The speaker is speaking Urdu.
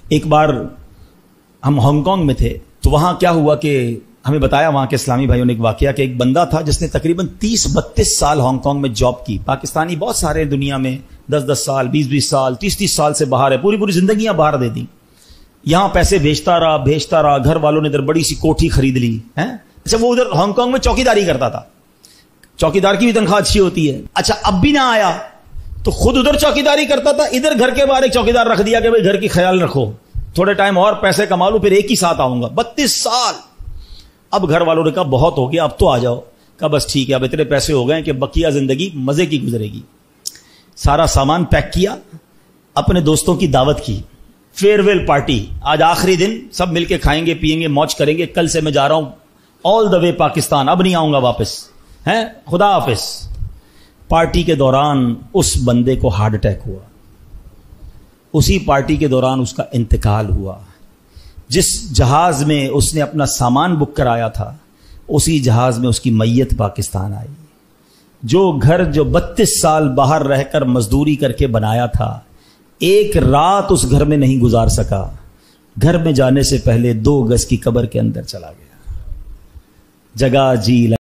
ایک بار ہم ہانگ کانگ میں تھے تو وہاں کیا ہوا کہ ہمیں بتایا وہاں کے اسلامی بھائیوں نے ایک واقعہ کہ ایک بندہ تھا جس نے تقریباً 30-32 سال ہانگ کانگ میں جاب کی. پاکستانی بہت سارے دنیا میں 10-10 سال 20-20 سال 30-30 سال سے باہر ہے, پوری زندگیاں باہر دے دی. یہاں پیسے بھیجتا رہا, گھر والوں نے ادھر بڑی سی کوٹھی خرید لی. اچھا وہ ادھر ہانگ کانگ میں چوکیداری کرتا تھا, چوکیدار کی بھی تنخواہ اچھی ہوتی ہے. اچھا اب بھی نہ آیا تو خود ادھر چوکیداری کرتا تھا, ادھر گھر کے باہر ایک چوکیدار رکھ دیا کہ بھائی گھر کی خیال رکھو, تھوڑے ٹائم اور پیسے کما لو پھر ایک ہی ساتھ آؤں گا. 32 سال. اب گھر والوں نے کہا بہت ہو گیا اب تو آ جاؤ. کہا بس ٹھیک ہے اب اتنے پیسے ہو گئے کہ بقیہ زندگی مزے کی گزرے گی. سارا سامان پیک کیا, اپنے دوستوں کی دعوت کی, فیئر ویل پارٹی, آج آخری دن سب مل کے کھائیں گے پیئیں گے موج کریں گے, کل سے میں جا رہا ہوں آل دا وے پاکستان, اب نہیں آؤں گا واپس, خدا حافظ. پارٹی کے دوران اس بندے کو ہارٹ اٹیک ہوا, اسی پارٹی کے دوران اس کا انتقال ہوا. جس جہاز میں اس نے اپنا سامان بک کرایا تھا اسی جہاز میں اس کی میت پاکستان آئی. جو گھر جو 32 سال باہر رہ کر مزدوری کر کے بنایا تھا, ایک رات اس گھر میں نہیں گزار سکا. گھر میں جانے سے پہلے 2 گز کی قبر کے اندر چلا گیا. جگہ جی